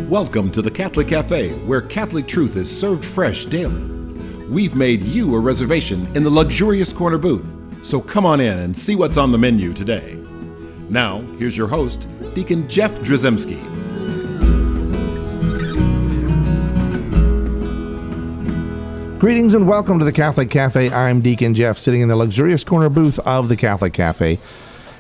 Welcome to the Catholic Cafe, where Catholic truth is served fresh daily. We've made you a reservation in the luxurious corner booth, so come on in and see what's on the menu today. Now, here's your host, Deacon Jeff Drzymski. Greetings and welcome to the Catholic Cafe. I'm Deacon Jeff, sitting in the luxurious corner booth of the Catholic Cafe.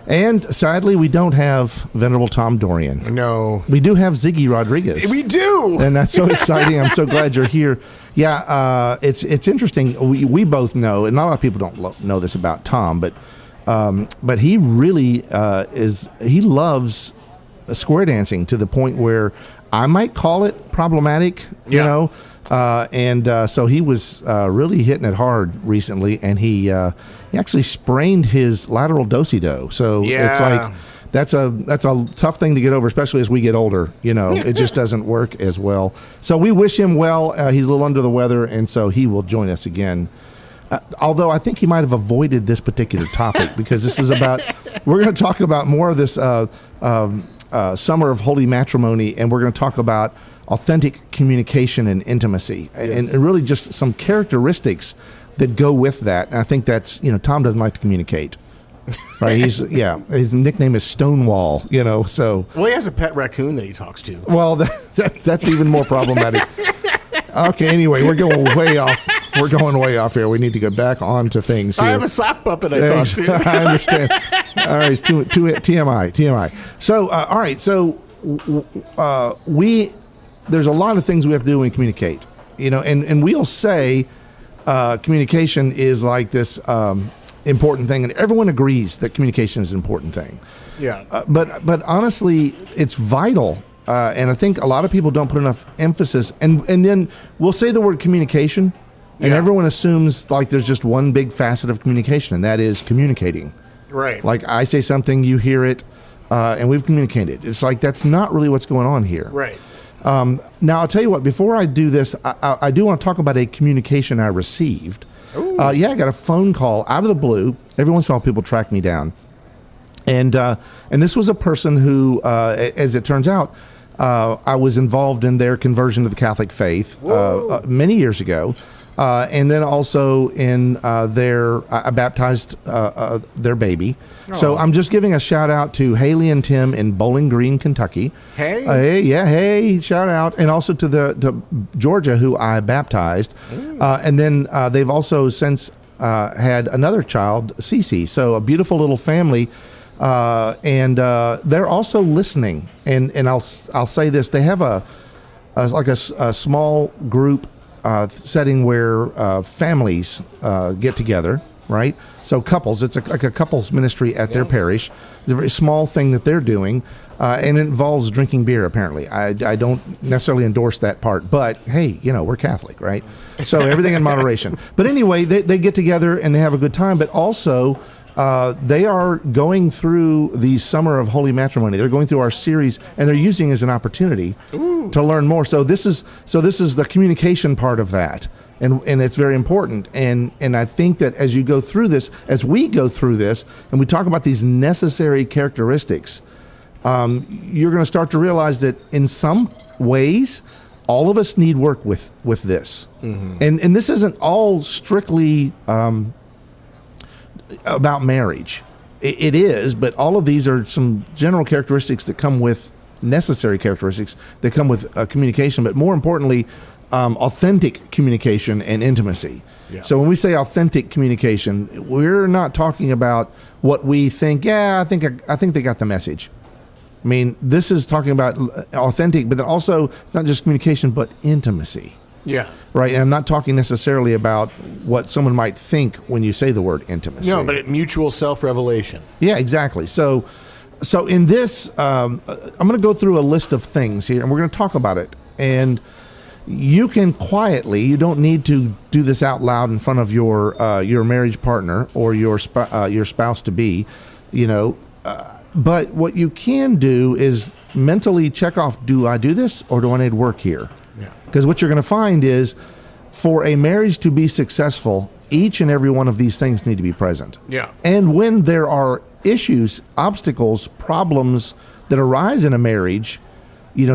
And sadly, we don't have Venerable Tom Dorian. No. We do have Ziggy Rodriguez. We do! And that's so exciting. I'm so glad you're here. Yeah, it's interesting. We both know, and not a lot of people don't know this about Tom, but he really he loves square dancing to the point where I might call it problematic, you know. So he was really hitting it hard recently, and he actually sprained his lateral do-si-do. So it's like that's a tough thing to get over, especially as we get older. You know, it just doesn't work as well. So we wish him well. He's a little under the weather, and so he will join us again. Although I think he might have avoided this particular topic because this is about we're going to talk about more of this summer of Holy Matrimony, and we're going to talk about authentic communication and intimacy, and really just some characteristics that go with that. And I think that's, Tom doesn't like to communicate, right? His nickname is Stonewall, so. Well, he has a pet raccoon that he talks to. Well, that's even more problematic. Okay, anyway, we're going way off. We're going way off here. We need to get back on to things here. I have a sock puppet I talk to. I understand. All right, TMI. So, all right, so there's a lot of things we have to do when we communicate, and we'll say communication is like this important thing, and everyone agrees that communication is an important thing. Yeah. But honestly, it's vital, and I think a lot of people don't put enough emphasis. And then we'll say the word communication, and everyone assumes like there's just one big facet of communication, and that is communicating. Right. Like I say something, you hear it, and we've communicated. It's like that's not really what's going on here. Right. Now, I'll tell you what, before I do this, I do want to talk about a communication I received. I got a phone call out of the blue. Every once in a while, people track me down. And this was a person who, as it turns out, I was involved in their conversion to the Catholic faith many years ago. And then also in I baptized their baby. So I'm just giving a shout out to Haley and Tim in Bowling Green, Kentucky. Hey, shout out. And also to Georgia, who I baptized. And then they've also since had another child, Cece. So a beautiful little family. And they're also listening. And I'll say this, they have a small group setting where families get together, right? So couples, it's like a couples ministry at their parish. It's a very small thing that they're doing, and it involves drinking beer, apparently. I don't necessarily endorse that part, but hey, we're Catholic, right? So everything in moderation. But anyway, they get together and they have a good time, but also they are going through the summer of Holy Matrimony. They're going through our series, and they're using it as an opportunity to learn more. So this is the communication part of that, and it's very important. And I think that as we go through this, and we talk about these necessary characteristics, you're going to start to realize that in some ways, all of us need work with this, and this isn't all strictly about marriage. It is, but all of these are some general characteristics that come with necessary characteristics that come with communication, but more importantly, authentic communication and intimacy. Yeah. So when we say authentic communication, we're not talking about what we think, I think they got the message. I mean, this is talking about authentic, but then also it's not just communication, but intimacy. Yeah. Right. And I'm not talking necessarily about what someone might think when you say the word intimacy. No, but mutual self-revelation. Yeah, exactly. So in this, I'm going to go through a list of things here, and we're going to talk about it. And you can quietly, you don't need to do this out loud in front of your marriage partner or your spouse to be, but what you can do is mentally check off, do I do this or do I need work here? Because what you're going to find is for a marriage to be successful, each and every one of these things need to be present. Yeah. And when there are issues, obstacles, problems that arise in a marriage,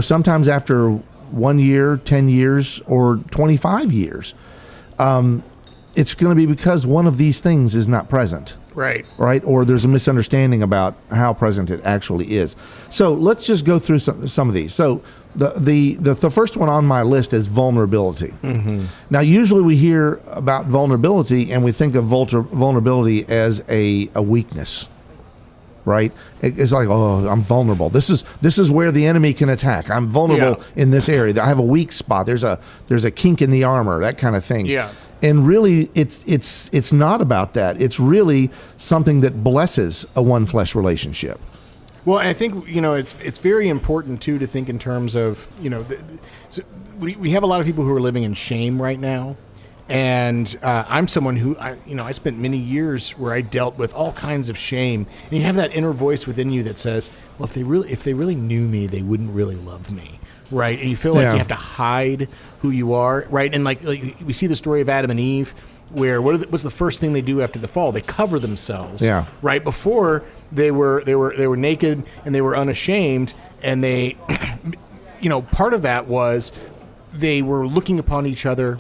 sometimes after 1 year, 10 years, or 25 years, it's going to be because one of these things is not present. Right. Right? Or there's a misunderstanding about how present it actually is. So let's just go through some of these. So the first one on my list is vulnerability. Mm-hmm. Now, usually we hear about vulnerability and we think of vulnerability as a weakness. Right? It's like, oh, I'm vulnerable. This is where the enemy can attack. I'm vulnerable in this area. I have a weak spot. There's a kink in the armor, that kind of thing. Yeah. And really, it's not about that. It's really something that blesses a one flesh relationship. Well, I think it's very important too to think in terms of so we have a lot of people who are living in shame right now, and I'm someone who I spent many years where I dealt with all kinds of shame, and you have that inner voice within you that says, well, if they really knew me, they wouldn't really love me. Right, and you feel like you have to hide who you are, right? And like we see the story of Adam and Eve, where what's the first thing they do after the fall? They cover themselves. Yeah. Right before they were naked and they were unashamed, and they, part of that was they were looking upon each other.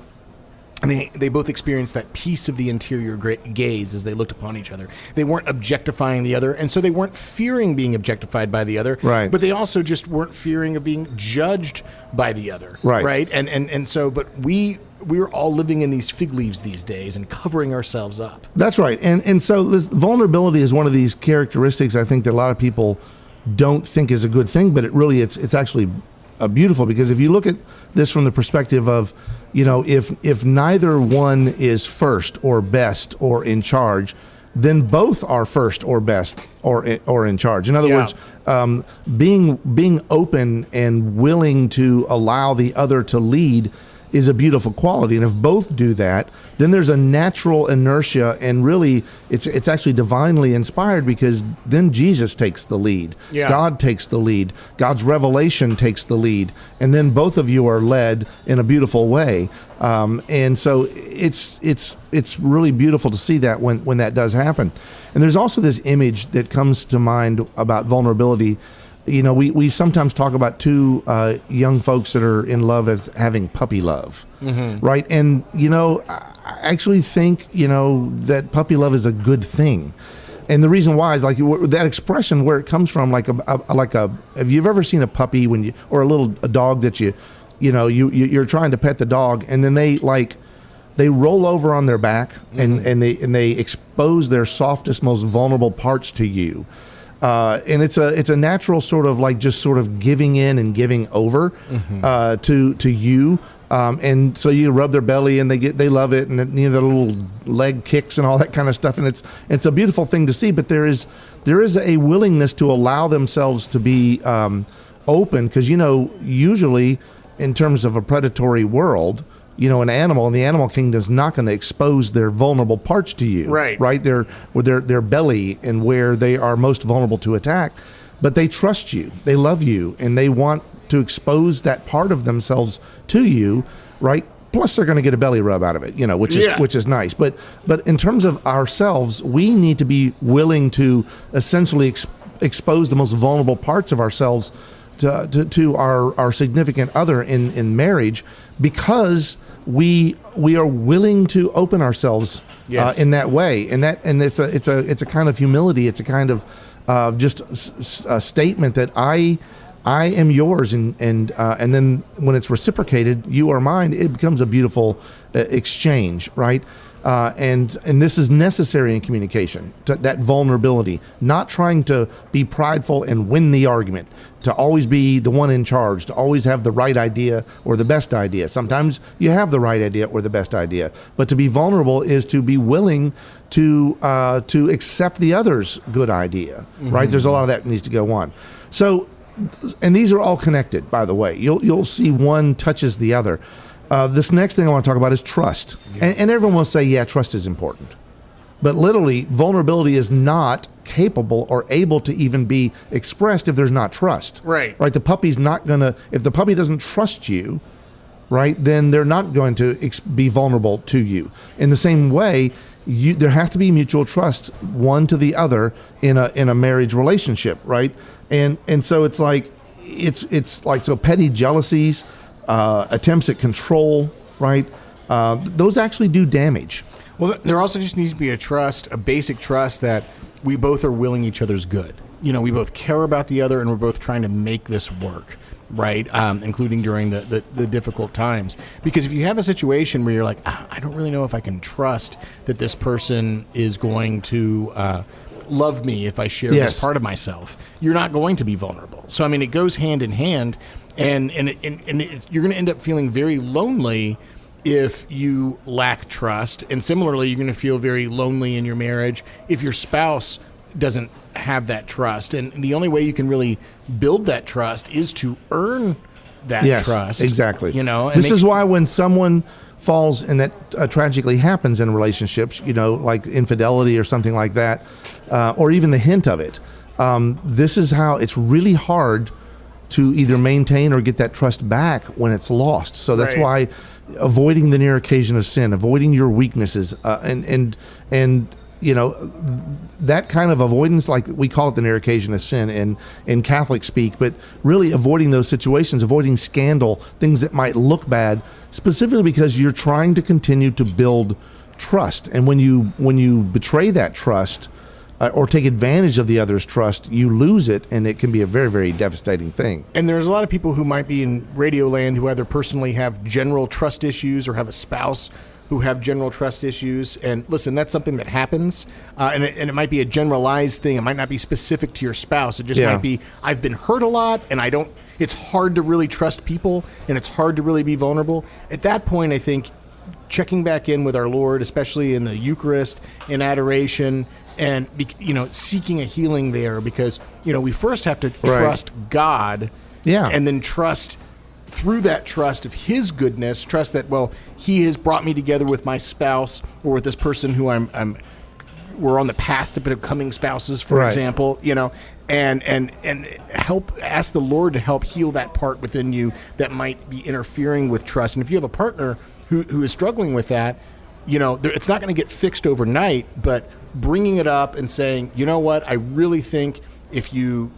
And they both experienced that peace of the interior gaze as they looked upon each other. They weren't objectifying the other, and so they weren't fearing being objectified by the other. Right. But they also just weren't fearing of being judged by the other. Right. Right. And so, but we're all living in these fig leaves these days and covering ourselves up. That's right. And so this vulnerability is one of these characteristics I think that a lot of people don't think is a good thing, but it's actually beautiful, because if you look at this from the perspective of, if neither one is first or best or in charge, then both are first or best or in charge. In other words, being open and willing to allow the other to lead is a beautiful quality. And if both do that, then there's a natural inertia, and really it's actually divinely inspired, because then Jesus takes the lead. Yeah. God takes the lead. God's revelation takes the lead. And then both of you are led in a beautiful way. And so it's really beautiful to see that when that does happen. And there's also this image that comes to mind about vulnerability. We sometimes talk about two young folks that are in love as having puppy love, right? And, I actually think, that puppy love is a good thing. And the reason why is like that expression, where it comes from, like have you ever seen a puppy or a dog that you're trying to pet the dog, and then they roll over on their back and they expose their softest, most vulnerable parts to you. And it's a natural sort of giving in and giving over to you, and so you rub their belly and they love it, and their little leg kicks and all that kind of stuff, and it's a beautiful thing to see. But there is a willingness to allow themselves to be open, because usually in terms of a predatory world, an animal in the animal kingdom is not going to expose their vulnerable parts to you. Right. Their belly and where they are most vulnerable to attack. But they trust you, they love you, and they want to expose that part of themselves to you, right? Plus they're going to get a belly rub out of it, which is nice. But in terms of ourselves, we need to be willing to essentially expose the most vulnerable parts of ourselves to our significant other in marriage, because we are willing to open ourselves in that way, and it's a kind of humility. It's a kind of just a statement that I am yours, and then when it's reciprocated, you are mine. It becomes a beautiful exchange, right? And this is necessary in communication, that vulnerability, not trying to be prideful and win the argument, to always be the one in charge, to always have the right idea or the best idea. Sometimes you have the right idea or the best idea, but to be vulnerable is to be willing to accept the other's good idea, right? There's a lot of that needs to go on. So, and these are all connected, by the way. You'll see one touches the other. This next thing I want to talk about is trust. Yeah. And everyone will say, yeah, trust is important. But literally, vulnerability is not capable or able to even be expressed if there's not trust. Right. The puppy's not going to, if the puppy doesn't trust you, right, then they're not going to be vulnerable to you. In the same way, there has to be mutual trust, one to the other, in a marriage relationship, right? And so it's like, it's like, so petty jealousies, attempts at control, right? Those actually do damage. Well, there also just needs to be a basic trust that we both are willing each other's good. We both care about the other, and we're both trying to make this work, right? Including during the difficult times. Because if you have a situation where you're like, I don't really know if I can trust that this person is going to love me if I share this part of myself, you're not going to be vulnerable. So, I mean, it goes hand in hand, and you're going to end up feeling very lonely if you lack trust. And similarly, you're going to feel very lonely in your marriage if your spouse doesn't have that trust. And the only way you can really build that trust is to earn that trust. Exactly. And this is why when someone falls, and that tragically happens in relationships, like infidelity or something like that, or even the hint of it, this is how it's really hard to either maintain or get that trust back when it's lost. So that's why avoiding the near occasion of sin, avoiding your weaknesses, and that kind of avoidance, like we call it the near occasion of sin in Catholic speak, but really avoiding those situations, avoiding scandal, things that might look bad, specifically because you're trying to continue to build trust. And when you betray that trust, or take advantage of the other's trust, you lose it, and it can be a very, very devastating thing. And there's a lot of people who might be in radio land who either personally have general trust issues or have a spouse who have general trust issues. And listen, that's something that happens, and it might be a generalized thing. It might not be specific to your spouse. It just might be, I've been hurt a lot, and it's hard to really trust people, and it's hard to really be vulnerable. At that point, I think checking back in with our Lord, especially in the Eucharist, in adoration, and seeking a healing there, because we first have to trust God, and then trust through that trust of His goodness, trust that He has brought me together with my spouse or with this person who we're on the path to becoming spouses, for example, and ask the Lord to help heal that part within you that might be interfering with trust. And if you have a partner who is struggling with that, it's not going to get fixed overnight, but bringing it up and saying, you know what, I really think if you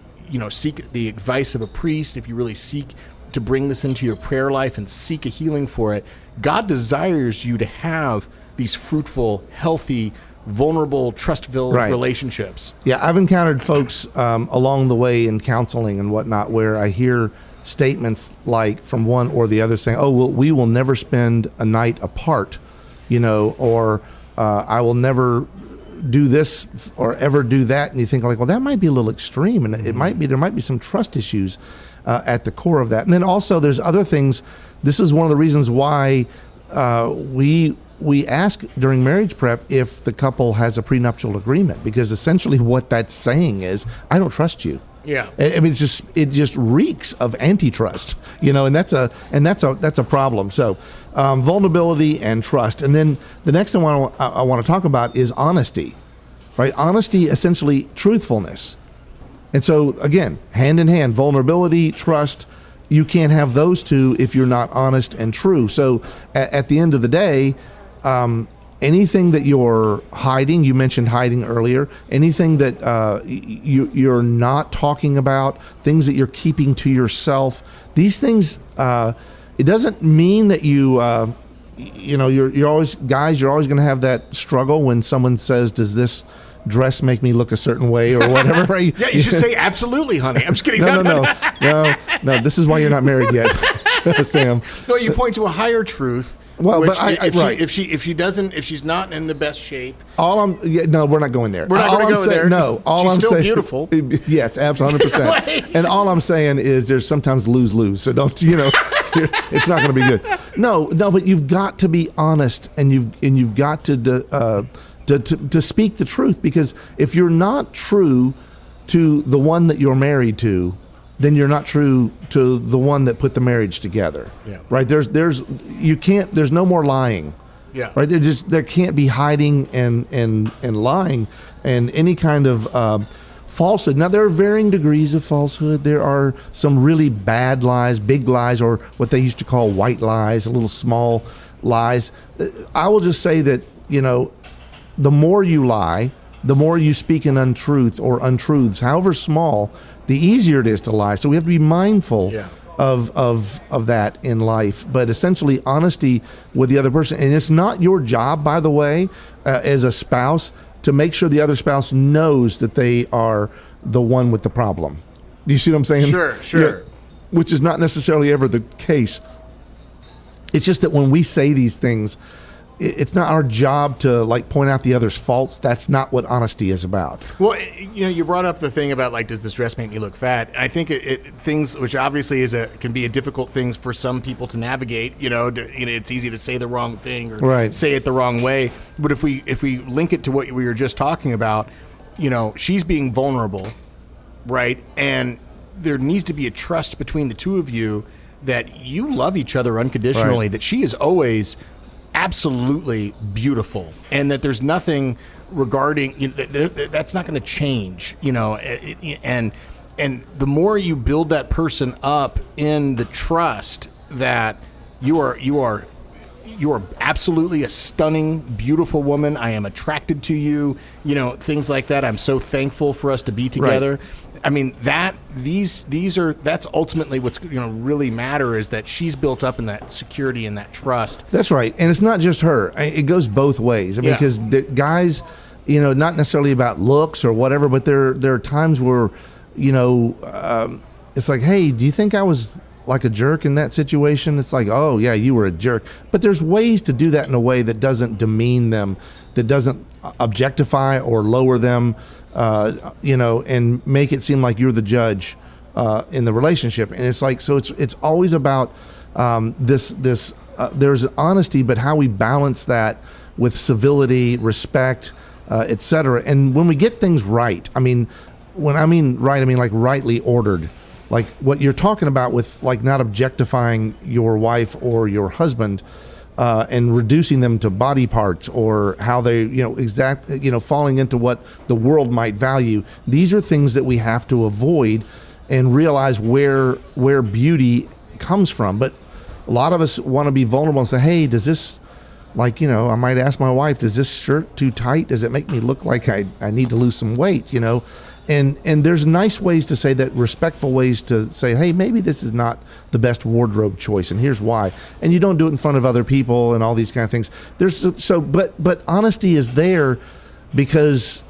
seek the advice of a priest, if you really seek to bring this into your prayer life and seek a healing for it, God desires you to have these fruitful, healthy, vulnerable, trust-filled relationships. Yeah, I've encountered folks along the way in counseling and whatnot where I hear statements like from one or the other saying, we will never spend a night apart, or I will never do this or ever do that. And you think like, that might be a little extreme, and there might be some trust issues at the core of that. And then also there's other things. This is one of the reasons why we ask during marriage prep if the couple has a prenuptial agreement, because essentially what that's saying is, I don't trust you. Yeah, I mean, it just reeks of antitrust, and that's a problem. So, vulnerability and trust, and then the next thing I want to talk about is honesty, right? Honesty, essentially truthfulness, and so again, hand in hand, vulnerability, trust. You can't have those two if you're not honest and true. So, at the end of the day, anything that you're hiding, you mentioned hiding earlier, anything that you're not talking about, things that you're keeping to yourself, these things, it doesn't mean that you're always, guys, you're always going to have that struggle when someone says, does this dress make me look a certain way or whatever, right? Yeah, you should say absolutely, honey. I'm just kidding. No, this is why you're not married yet, Sam. No, you point to a higher truth. Well, which, but if she's not in the best shape, we're not going there. We're not going to go there. No, she's still beautiful. Yes, absolutely, 100%. And all I'm saying is, there's sometimes lose. So don't, it's not going to be good. No, but you've got to be honest, and you've got to speak the truth, because if you're not true to the one that you're married to, then you're not true to the one that put the marriage together. Yeah. Right? There's no more lying. Yeah. Right? There can't be hiding and lying and any kind of falsehood. Now, there are varying degrees of falsehood. There are some really bad lies, big lies, or what they used to call white lies, little small lies. I will just say that, the more you lie, the more you speak an untruth or untruths, however small, the easier it is to lie. So we have to be mindful Yeah. of that in life, but essentially honesty with the other person. And it's not your job, by the way, as a spouse, to make sure the other spouse knows that they are the one with the problem. Do you see what I'm saying? Sure. Yeah, which is not necessarily ever the case. It's just that when we say these things, it's not our job to like point out the other's faults. That's not what honesty is about. Well, you brought up the thing about like, does this dress make me look fat? I think things which obviously can be a difficult things for some people to navigate. It's easy to say the wrong thing or say it the wrong way. But if we link it to what we were just talking about, she's being vulnerable, right? And there needs to be a trust between the two of you that you love each other unconditionally. Right. That she is always absolutely beautiful, and that there's nothing regarding that's not going to change, and the more you build that person up in the trust that you are absolutely a stunning, beautiful woman. I am attracted to you, things like that. I'm so thankful for us to be together. Right. I mean, that's ultimately what's really matter, is that she's built up in that security and that trust. That's right. And it's not just her. It goes both ways. I mean, because the guys, not necessarily about looks or whatever, but there are times where, it's like, hey, do you think I was like a jerk in that situation? It's like, oh yeah, you were a jerk. But there's ways to do that in a way that doesn't demean them, that doesn't objectify or lower them, and make it seem like you're the judge in the relationship. And it's like, so it's always about there's honesty, but how we balance that with civility, respect, etc. And when we get things right, I mean, when I mean right, I mean like rightly ordered. Like what you're talking about with like not objectifying your wife or your husband, and reducing them to body parts or how they, falling into what the world might value. These are things that we have to avoid and realize where beauty comes from. But a lot of us want to be vulnerable and say, hey, does this, I might ask my wife, does this shirt too tight? Does it make me look like I need to lose some weight, And there's nice ways to say that, respectful ways to say, hey, maybe this is not the best wardrobe choice, and here's why. And you don't do it in front of other people and all these kind of things. But honesty is there because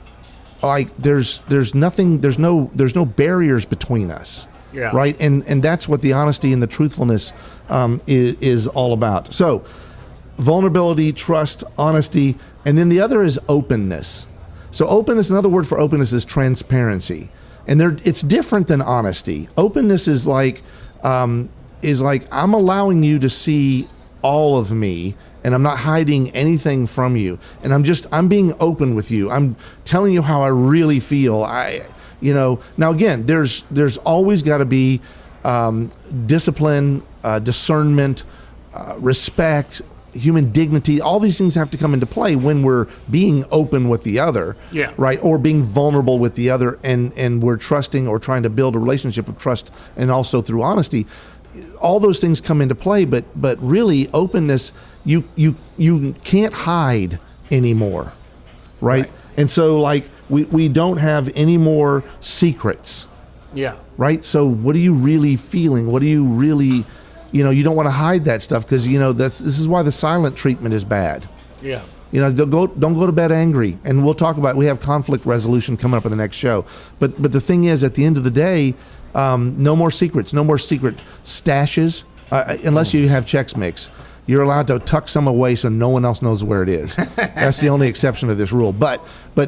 there's no barriers between us. Yeah. Right. And that's what the honesty and the truthfulness is all about. So vulnerability, trust, honesty, and then the other is openness. So openness, another word for openness is transparency. And it's different than honesty. Openness is like I'm allowing you to see all of me, and I'm not hiding anything from you. And I'm being open with you. I'm telling you how I really feel. Now again, there's always got to be discipline, discernment, respect, human dignity. All these things have to come into play when we're being open with the other, right? Or being vulnerable with the other, and we're trusting or trying to build a relationship of trust, and also through honesty. All those things come into play, but really openness, you can't hide anymore, right? And so like we don't have any more secrets, right? So what are you really feeling? What are you really, you don't want to hide that stuff, because this is why the silent treatment is bad. Don't go to bed angry. And we'll talk about, we have conflict resolution coming up in the next show. But the thing is, at the end of the day, no more secrets, no more secret stashes, unless you have Chex Mix. You're allowed to tuck some away so no one else knows where it is. That's the only exception to this rule. But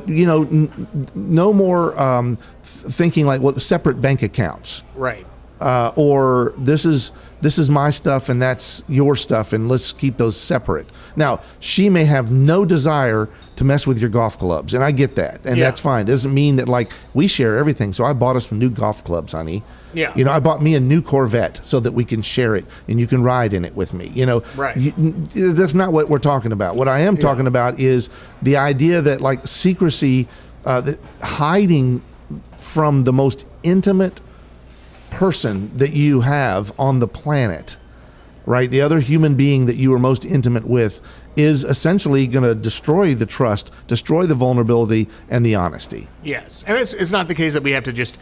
no more thinking like, well, separate bank accounts, right? Or this is my stuff and that's your stuff, and let's keep those separate. Now, she may have no desire to mess with your golf clubs, and I get that, and that's fine. It doesn't mean that like we share everything. So I bought us some new golf clubs, honey. I bought me a new Corvette so that we can share it and you can ride in it with me. Right. That's not what we're talking about. What I am talking about is the idea that like secrecy, hiding from the most intimate person that you have on the planet, right? The other human being that you are most intimate with, is essentially going to destroy the trust, destroy the vulnerability, and the honesty. Yes, and it's not the case that we have to just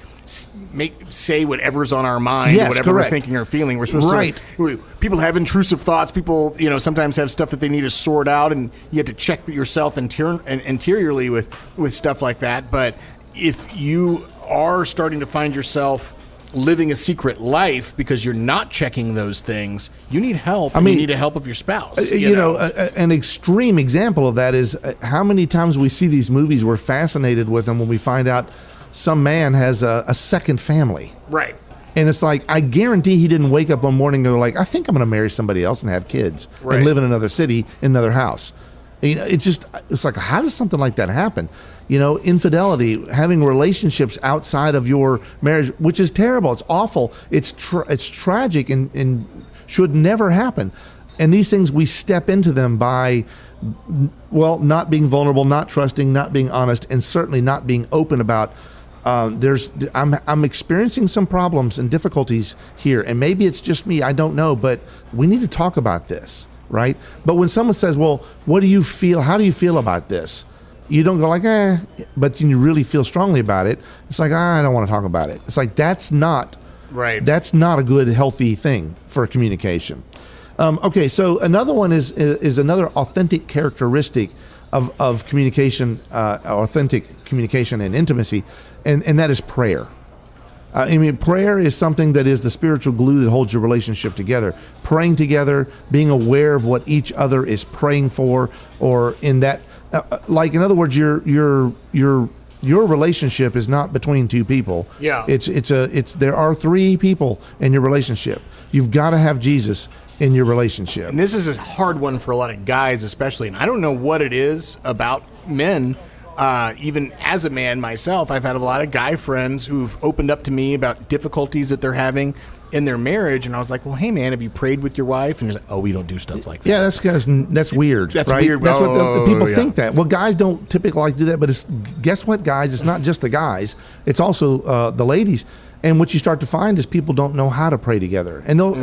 say whatever's on our mind, Yes, whatever correct. we're thinking or feeling. We're supposed Right. to. People have intrusive thoughts. People, sometimes have stuff that they need to sort out, and you have to check yourself interiorly with stuff like that. But if you are starting to find yourself living a secret life because you're not checking those things, you need help. You need the help of your spouse. An extreme example of that is how many times we see these movies, we're fascinated with them when we find out some man has a second family. Right. And it's like, I guarantee he didn't wake up one morning and go like, I think I'm going to marry somebody else and have kids and live in another city, in another house. It's like, how does something like that happen? Infidelity, having relationships outside of your marriage, which is terrible. It's awful. It's tragic and should never happen. And these things, we step into them by, not being vulnerable, not trusting, not being honest, and certainly not being open about. I'm experiencing some problems and difficulties here, and maybe it's just me. I don't know, but we need to talk about this, right? But when someone says, "Well, what do you feel? How do you feel about this?" You don't go like, but you really feel strongly about it. It's like, I don't want to talk about it. It's like, that's not right. That's not a good, healthy thing for communication. Okay, so another one is another authentic characteristic of communication, authentic communication and intimacy, and that is prayer. Prayer is something that is the spiritual glue that holds your relationship together. Praying together, being aware of what each other is praying for, or in that, in other words, your relationship is not between two people. Yeah. There are three people in your relationship. You've got to have Jesus in your relationship. And this is a hard one for a lot of guys, especially. And I don't know what it is about men. Even as a man myself, I've had a lot of guy friends who've opened up to me about difficulties that they're having in their marriage, and I was like, "Well, hey man, have you prayed with your wife?" And he's like, "Oh, we don't do stuff like that." Yeah, that's weird. That's right? weird. That's what the people think that. Well, guys don't typically like to do that, but guess what, guys? It's not just the guys; it's also the ladies. And what you start to find is people don't know how to pray together, and they'll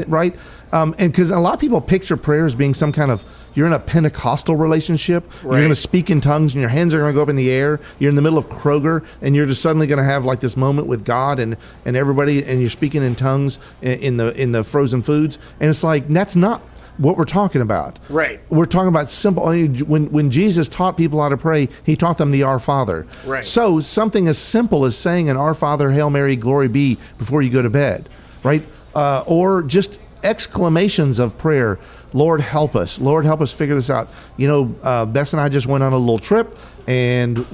right, and because a lot of people picture prayer as being some kind of, you're in a Pentecostal relationship, You're going to speak in tongues, and your hands are going to go up in the air. You're in the middle of Kroger, and you're just suddenly going to have like this moment with God and everybody, and you're speaking in tongues in the frozen foods, and it's like, that's not what we're talking about. Right. We're talking about simple. When Jesus taught people how to pray, he taught them the Our Father. Right. So something as simple as saying an Our Father, Hail Mary, Glory be before you go to bed, right? Or just exclamations of prayer. Lord, help us. Lord, help us figure this out. Bess and I just went on a little trip, and,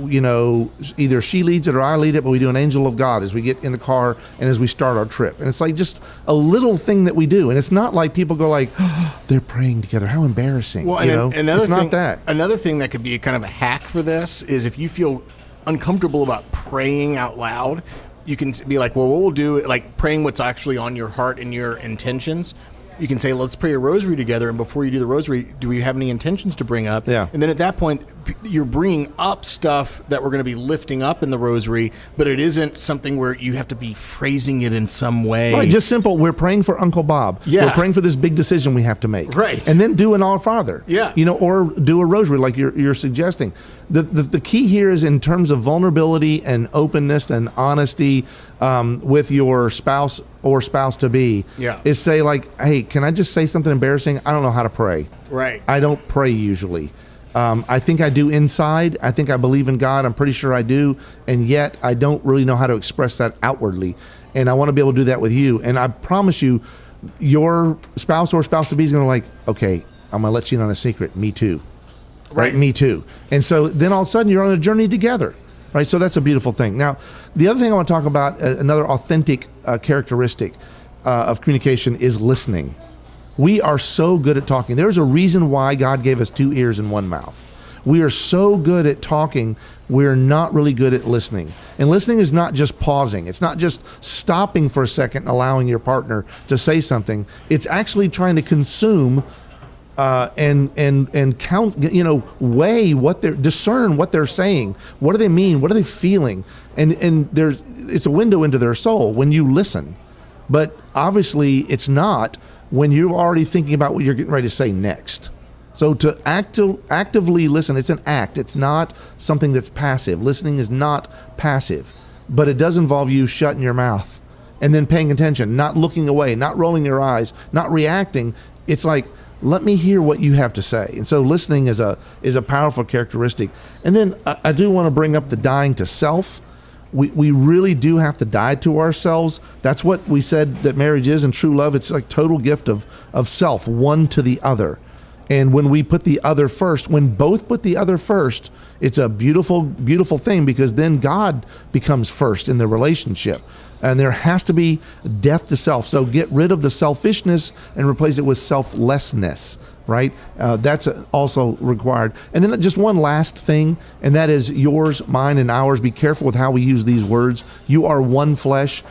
either she leads it or I lead it, but we do an angel of God as we get in the car and as we start our trip. And it's like just a little thing that we do. And it's not like people go like, oh, they're praying together. How embarrassing. Well, it's not that. Another thing that could be kind of a hack for this is if you feel uncomfortable about praying out loud, you can be like, well, what we'll do, like praying what's actually on your heart and your intentions. You can say, let's pray a rosary together, and before you do the rosary, do we have any intentions to bring up? Yeah. And then at that point, you're bringing up stuff that we're going to be lifting up in the rosary, but it isn't something where you have to be phrasing it in some way. Right, just simple. We're praying for Uncle Bob. Yeah. We're praying for this big decision we have to make. Right. And then do an Our Father. Yeah. Or do a rosary like you're suggesting. The key here is in terms of vulnerability and openness and honesty with your spouse or spouse-to-be, is say like, hey, can I just say something embarrassing? I don't know how to pray. Right. I don't pray usually. I think I do inside. I think I believe in God. I'm pretty sure I do. And yet I don't really know how to express that outwardly. And I want to be able to do that with you. And I promise you, your spouse or spouse-to-be is going to like, okay, I'm going to let you in on a secret. Me too. Right? Me too. And so then all of a sudden you're on a journey together. Right? So that's a beautiful thing. Now, the other thing I want to talk about, another authentic characteristic of communication is listening. We are so good at talking. There's a reason why God gave us 2 ears and 1 mouth. We are so good at talking, we're not really good at listening. And listening is not just pausing. It's not just stopping for a second and allowing your partner to say something. It's actually trying to consume and count, weigh discern what they're saying. What do they mean? What are they feeling? And it's a window into their soul when you listen. But obviously it's not when you're already thinking about what you're getting ready to say next. So to actively listen, it's an act. It's not something that's passive. Listening is not passive, but it does involve you shutting your mouth and then paying attention, not looking away, not rolling your eyes, not reacting. It's like, let me hear what you have to say. And so listening is a powerful characteristic. And then I do want to bring up the dying to self. We really do have to die to ourselves. That's what we said that marriage is in true love. It's like total gift of self, one to the other. And when we put the other first, when both put the other first, it's a beautiful, beautiful thing, because then God becomes first in the relationship. And there has to be death to self. So get rid of the selfishness and replace it with selflessness, right? That's also required. And then just one last thing, and that is yours, mine, and ours. Be careful with how we use these words. You are one flesh.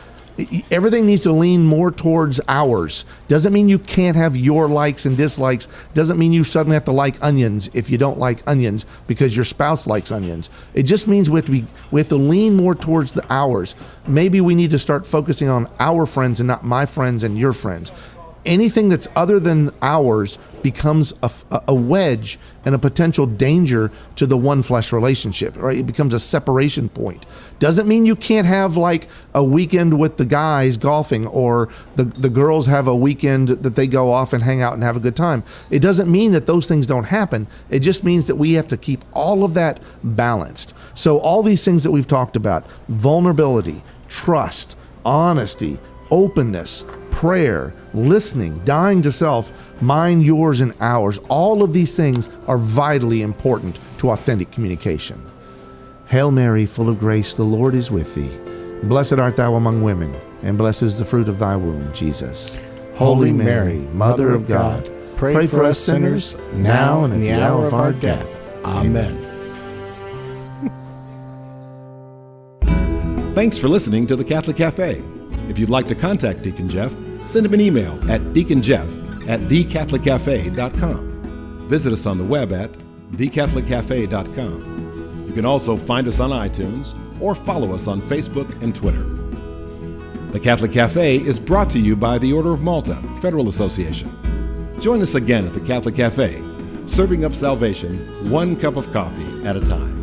Everything needs to lean more towards ours. Doesn't mean you can't have your likes and dislikes. Doesn't mean you suddenly have to like onions if you don't like onions because your spouse likes onions. It just means we have to lean more towards the ours. Maybe we need to start focusing on our friends and not my friends and your friends. Anything that's other than ours becomes a wedge and a potential danger to the one flesh relationship, right? It becomes a separation point. Doesn't mean you can't have like a weekend with the guys golfing, or the girls have a weekend that they go off and hang out and have a good time. It doesn't mean that those things don't happen. It just means that we have to keep all of that balanced. So all these things that we've talked about: vulnerability, trust, honesty, openness, prayer, listening, dying to self, mine, yours, and ours. All of these things are vitally important to authentic communication. Hail Mary, full of grace, the Lord is with thee. Blessed art thou among women, and blessed is the fruit of thy womb, Jesus. Holy Mary, Mother of God, pray for us sinners, now and at the hour of our death. Amen. Thanks for listening to the Catholic Cafe. If you'd like to contact Deacon Jeff, send him an email at deaconjeff@thecatholiccafe.com. Visit us on the web at thecatholiccafe.com. You can also find us on iTunes or follow us on Facebook and Twitter. The Catholic Cafe is brought to you by the Order of Malta Federal Association. Join us again at the Catholic Cafe, serving up salvation one cup of coffee at a time.